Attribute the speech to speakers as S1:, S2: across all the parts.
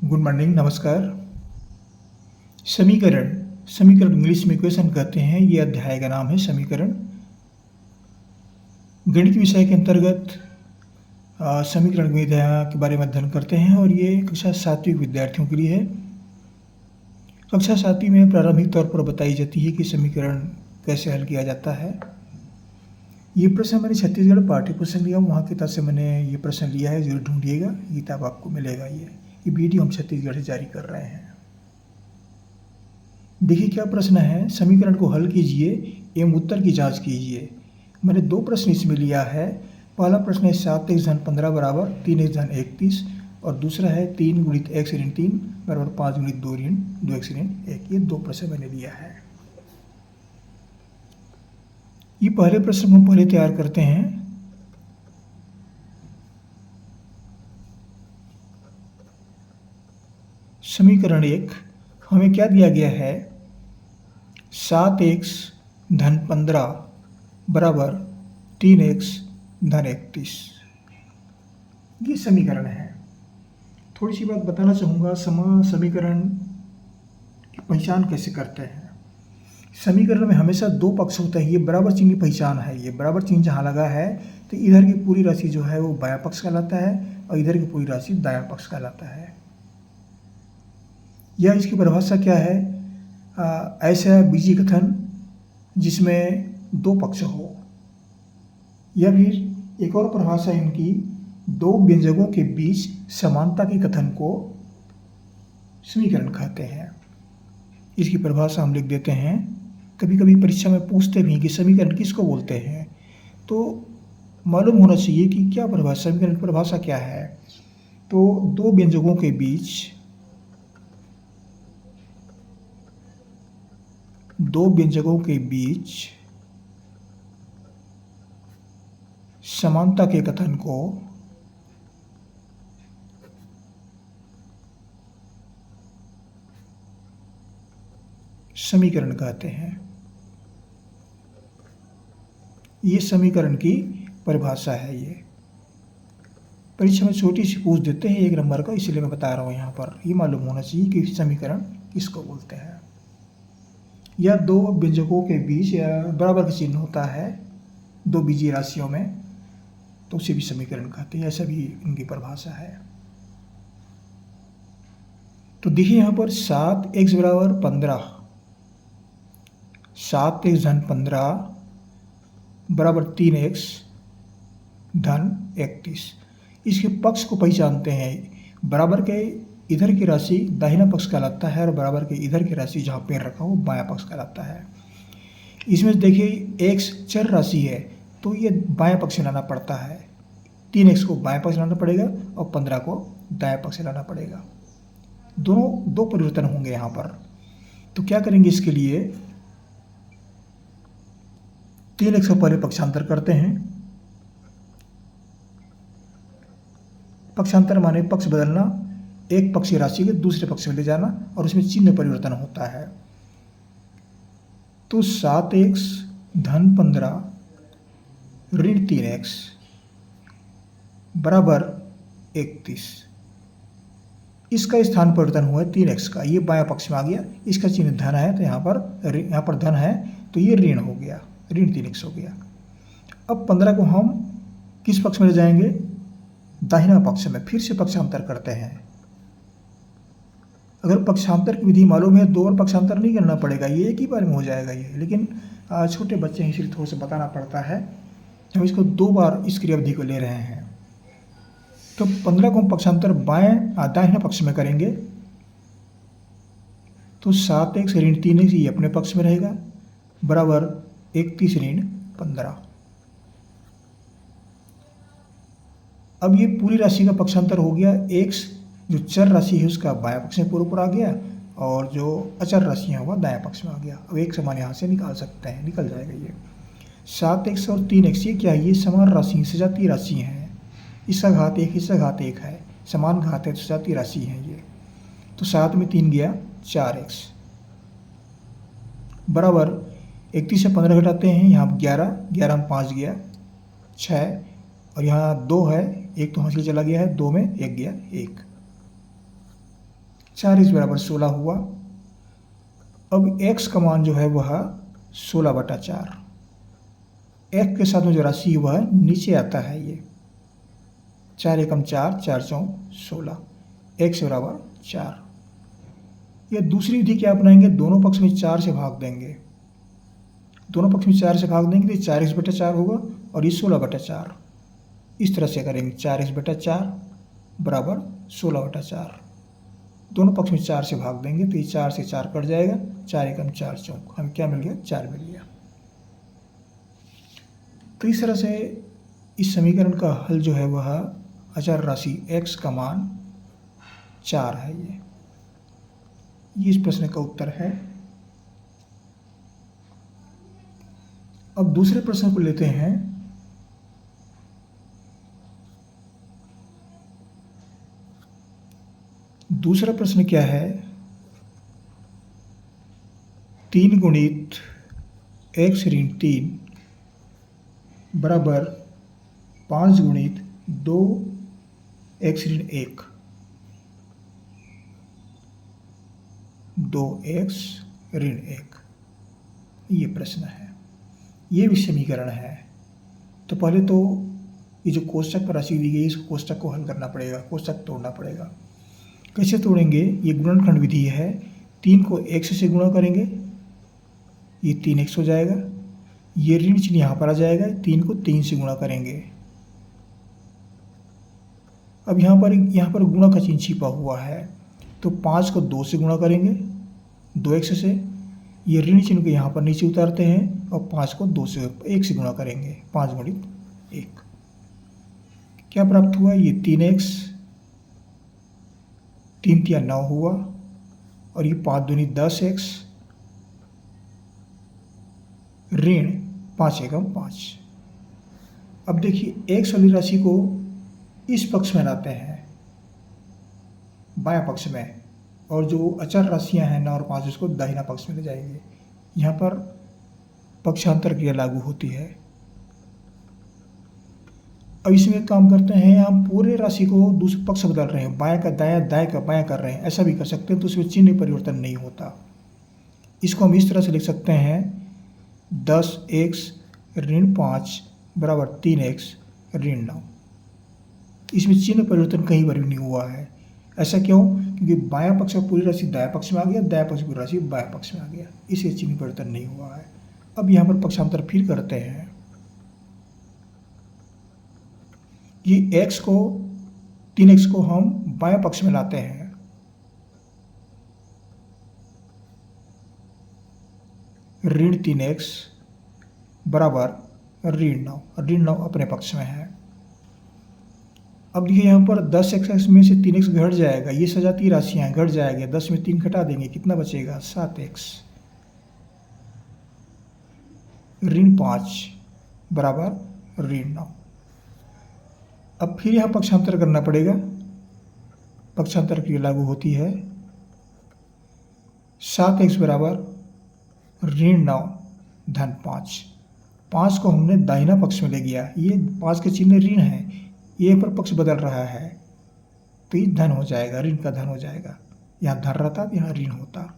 S1: Good morning, नमस्कार। समीकरण समीकरण इंग्लिश में इक्वेशन कहते हैं। ये अध्याय का नाम है समीकरण। गणित विषय के अंतर्गत समीकरण विधा के बारे में अध्ययन करते हैं और ये कक्षा 7वीं विद्यार्थियों के लिए है। कक्षा 7वीं में प्रारंभिक तौर पर बताई जाती है कि समीकरण कैसे हल किया जाता है। ये प्रश्न मैंने छत्तीसगढ़ पाठ्य पुस्तक लिया, वहाँ की तरफ से मैंने ये प्रश्न लिया है। जरूर ढूंढिएगा, किताब आपको मिलेगा। ये वीडियो हम छत्तीसगढ़ से जारी कर रहे हैं। देखिए क्या प्रश्न है। समीकरण को हल कीजिए एवं उत्तर की जांच कीजिए। मैंने दो प्रश्न इसमें लिया है। पहला प्रश्न है 7x धन 15 बराबर 3x धन 31 और दूसरा है 3 गुणित x ऋण 3 बराबर 5 गुणित 2 ऋण 2x ऋण 1। ये दो प्रश्न मैंने लिया है। ये पहले प्रश्न को हम पहले तैयार करते हैं। समीकरण 1 हमें क्या दिया गया है। 7x धन 15 बराबर 3x धन 31। ये समीकरण है। थोड़ी सी बात बताना चाहूँगा। समीकरण की पहचान कैसे करते हैं। समीकरण में हमेशा दो पक्ष होते हैं। ये बराबर चिन्ह की पहचान है। ये बराबर चिन्ह जहाँ लगा है तो इधर की पूरी राशि जो है वो बायां पक्ष कहलाता है और इधर की पूरी राशि दायां पक्ष कहलाता है। यह इसकी परिभाषा क्या है। ऐसा बीजीय कथन जिसमें दो पक्ष हो, या फिर एक और परिभाषा इनकी दो व्यंजकों के बीच समानता के कथन को समीकरण कहते हैं। इसकी परिभाषा हम लिख देते हैं। कभी कभी परीक्षा में पूछते भी हैं कि समीकरण किसको बोलते हैं, तो मालूम होना चाहिए कि क्या परिभाषा, समीकरण की परिभाषा क्या है। तो दो व्यंजकों के बीच समानता के कथन को समीकरण कहते हैं। ये समीकरण की परिभाषा है। ये परीक्षा में छोटी सी पूछ देते हैं 1 नंबर का, इसलिए मैं बता रहा हूँ यहाँ पर। ये मालूम होना चाहिए कि समीकरण किसको बोलते हैं। या दो व्यंजकों के बीच या बराबर का चिन्ह होता है दो बीजीय राशियों में, तो उसे भी समीकरण कहते हैं। ऐसा भी इनकी परिभाषा है। तो देखिए यहाँ पर 7x बराबर 15, 7x धन 15 बराबर 3x धन 31। इसके पक्ष को पहचानते हैं। बराबर के इधर की राशि दाहिना पक्ष कहलाता है और बराबर के इधर की राशि जहाँ पैर रखा हो बायां पक्ष कहलाता है। इसमें देखिए x चर राशि है तो ये बायां पक्ष लाना पड़ता है। 3x को बायां पक्ष लाना पड़ेगा और 15 को दायां पक्ष लाना पड़ेगा। दोनों दो परिवर्तन होंगे यहाँ पर। तो क्या करेंगे इसके लिए, 3x को पहले पक्षांतर करते हैं। पक्षांतर माने पक्ष बदलना, एक पक्ष की राशि को दूसरे पक्ष में ले जाना और उसमें चिन्ह परिवर्तन होता है। तो 7x धन 15 ऋण 3x बराबर 31। इसका स्थान परिवर्तन हुआ है 3x का। ये बायां पक्ष में आ गया। इसका चिन्ह धन है तो यहाँ पर धन है तो ये ऋण हो गया, ऋण 3x हो गया। अब 15 को हम किस पक्ष में ले जाएंगे, दाहिना पक्ष में। फिर से पक्षांतर करते हैं। अगर पक्षांतर की विधि मालूम है, दो बार पक्षांतर नहीं करना पड़ेगा, ये एक ही बार में हो जाएगा ये। लेकिन छोटे बच्चे हैं इसलिए थोड़ा सा बताना पड़ता है। हम इसको दो बार इस क्रियाविधि को ले रहे हैं। तो 15 को हम पक्षांतर दाहिने पक्ष में करेंगे तो 7x ऋण 3x ये अपने पक्ष में रहेगा बराबर 31 ऋण 15। अब ये पूरी राशि का पक्षांतर हो गया। x जो चर राशि है उसका बायां पक्ष में पूरा आ गया और जो अचर राशि है वह दायां पक्ष में आ गया। अब एक समान यहाँ से निकाल सकते हैं, निकल जाएगा ये। 7x और 3x ये क्या है, ये समान राशि सजातीय राशि हैं। इसका घात 1, इसका घात 1 है, समान घात है तो सजातीय राशि है ये। तो 7 में 3 गया 4x बराबर 31 से 15 घटाते हैं, यहाँ 11 में 5 गया 6 और यहाँ 2 है, 1 तो हासिल चला गया है, 2 में 1 गया 1। 4x बराबर 16 हुआ। अब x का मान जो है वह 16/4। x के साथ में जो राशि वह नीचे आता है। ये 4 एकम 4, 4 चौक 16, x बराबर 4। ये दूसरी विधि क्या अपनाएंगे, दोनों पक्ष में 4 से भाग देंगे। दोनों पक्ष में 4 से भाग देंगे तो 4x/4 होगा और ये 16/4। इस तरह से करेंगे 4x/4 बराबर 16/4। दोनों पक्ष में 4 से भाग देंगे तो ये 4 से 4 कट जाएगा, 4 एकम 4 चौक, हमें क्या मिल गया, 4 मिल गया। तो इस तरह से इस समीकरण का हल जो है वह अचर राशि x का मान 4 है। ये इस प्रश्न का उत्तर है। अब दूसरे प्रश्न को लेते हैं। दूसरा प्रश्न क्या है, 3 गुणित x ऋण 3 बराबर 5 गुणित 2x ऋण 1, 2x ऋण 1, ये प्रश्न है। ये भी समीकरण है। तो पहले तो ये जो कोष्टक पर राशि दी गई इस कोष्टक को हल करना पड़ेगा, कोष्टक तोड़ना पड़ेगा। कैसे तोड़ेंगे, ये गुणनखंड विधि है। 3 को x से गुणा करेंगे, ये 3x हो जाएगा। ये ऋण चिन्ह यहाँ पर आ जाएगा, 3 को 3 से गुणा करेंगे। अब यहाँ पर गुणा का चिन्ह छिपा हुआ है, तो 5 को 2 से गुणा करेंगे, 2x से। ये ऋण चिन्ह को यहाँ पर नीचे उतारते हैं और 5 को 1 से गुणा करेंगे, 5 गुणित 1। क्या प्राप्त हुआ, ये 3x, 3 तिया 9 हुआ और ये 5 दूनी 10x ऋण 5 एकम 5। अब देखिए x वाली राशि को इस पक्ष में लाते हैं, बायां पक्ष में, और जो अचर राशियां हैं 9 और 5 उसको दाहिना पक्ष में ले जाएंगे। यहाँ पर पक्षांतर क्रिया लागू होती है। अब इसमें एक काम करते हैं, हम पूरे राशि को दूसरे पक्ष बदल रहे हैं, बायां का दायां, दाएं का बायां कर रहे हैं, ऐसा भी कर सकते हैं, तो उसमें चिन्ह परिवर्तन नहीं होता। इसको हम इस तरह से लिख सकते हैं, 10x ऋण 5 बराबर 3x ऋण 9। इसमें चिन्ह परिवर्तन कहीं पर भी नहीं हुआ है। ऐसा क्यों, क्योंकि बायां पक्ष का पूरी राशि दायां पक्ष में आ गया, दायां पक्ष की पूरी राशि बायां पक्ष में आ गया, इसलिए चिन्ह परिवर्तन नहीं हुआ है। अब यहाँ पर पक्षांतर फिर करते हैं। ये x को 3x को हम बायां पक्ष में लाते हैं, ऋण 3x बराबर ऋण 9, ऋण 9 अपने पक्ष में है। अब देखिए यहाँ पर 10x में से 3x घट जाएगा, ये सजातीय राशियां घट जाएंगे, 10 में 3 घटा देंगे, कितना बचेगा, 7x ऋण 5 बराबर ऋण 9। अब फिर यहाँ पक्षांतर करना पड़ेगा, पक्षांतर क्रिया लागू होती है। 7x बराबर ऋण 9 धन 5। 5 को हमने दाहिना पक्ष में ले गया, ये 5 के चिन्ह ऋण है, ये पर पक्ष बदल रहा है, तो ये धन हो जाएगा, ऋण का धन हो जाएगा। यहाँ धन रहता तो यहाँ ऋण होता।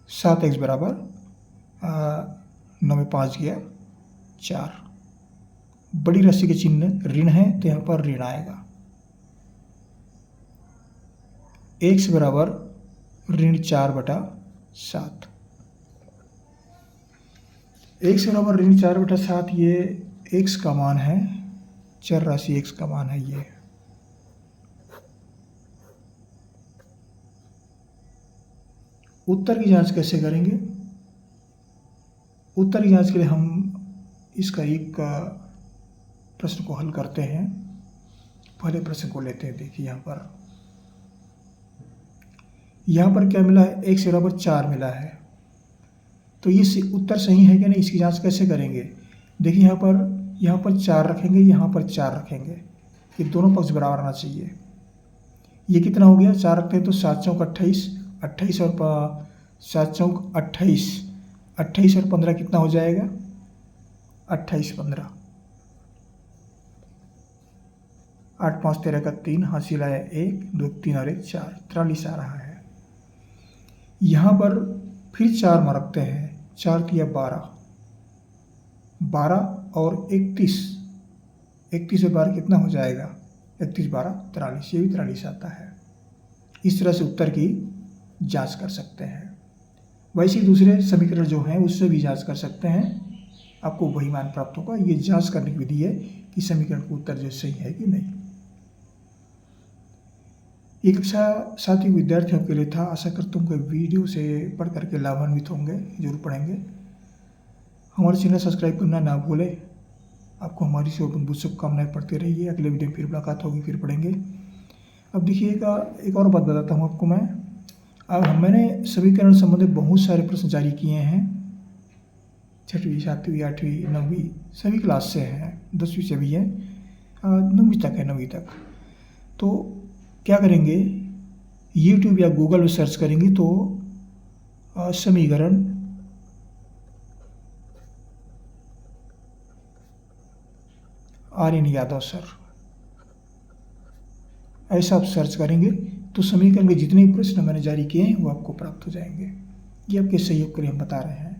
S1: 7x बराबर 9 में 5 गया 4। बड़ी राशि के चिन्ह ऋण है तो यहाँ पर ऋण आएगा। x बराबर ऋण 4/7। x बराबर ऋण 4/7, ये x का मान है, चर राशि x का मान है। ये उत्तर की जांच कैसे करेंगे, उत्तर की जांच के लिए हम इसका एक प्रश्न को हल करते हैं। पहले प्रश्न को लेते हैं। देखिए यहाँ पर क्या मिला है, x बराबर 4 मिला है, तो ये उत्तर सही है कि नहीं, इसकी जांच कैसे करेंगे। देखिए यहाँ पर 4 रखेंगे, यहाँ पर 4 रखेंगे, ये दोनों पक्ष बराबर आना चाहिए। ये कितना हो गया, 4 रखते हैं तो 7 चौक 28, 28 और 7 चौक 28, 28 और 15 कितना हो जाएगा, 28 15। 8 5 13 का 3, हासिल आया 1, 2 3 और 1 4, 43 आ रहा है। यहाँ पर फिर 4 में रखते हैं, 4 तिया 12, 12 और 31, 31 से 12 कितना हो जाएगा, 31 12 43, ये भी 43 आता है। इस तरह से उत्तर की जांच कर सकते हैं। वैसे ही दूसरे समीकरण जो हैं उससे भी जांच कर सकते हैं, आपको वही मान प्राप्त होगा। ये जांच करने की विधि है कि समीकरण का उत्तर जो सही है कि नहीं। ये कक्षा 7 विद्यार्थियों के लिए था। आशा करता हूँ कि वीडियो से पढ़ करके लाभान्वित होंगे, जरूर पढ़ेंगे। हमारे चैनल सब्सक्राइब करना ना भूलें। आपको हमारी से बहुत शुभकामनाएं, पढ़ते रहिए। अगले वीडियो में फिर मुलाकात होगी, फिर पढ़ेंगे। अब देखिएगा, एक और बात बताता हूँ आपको मैं। अब मैंने समीकरण संबंधित बहुत सारे प्रश्न जारी किए हैं, 6वीं 7वीं 8वीं 9वीं सभी क्लास से हैं, 10वीं से भी है, 9वीं तक है, 9वीं तक। तो क्या करेंगे, यूट्यूब या गूगल में सर्च करेंगे तो समीकरण आर्यन यादव सर, ऐसा आप सर्च करेंगे तो समीकरण के जितने भी प्रश्न मैंने जारी किए हैं वो आपको प्राप्त हो जाएंगे। ये आपके सहयोग के लिए हम बता रहे हैं।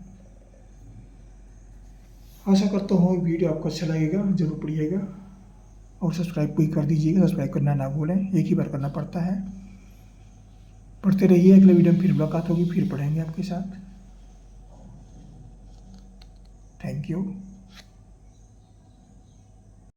S1: आशा करता हूँ वीडियो आपको अच्छा लगेगा, जरूर पढ़िएगा और सब्सक्राइब भी कर दीजिएगा। सब्सक्राइब करना ना भूलें, एक ही बार करना पड़ता है। पढ़ते रहिए। अगले वीडियो में फिर मुलाकात होगी, फिर पढ़ेंगे आपके साथ। Thank you.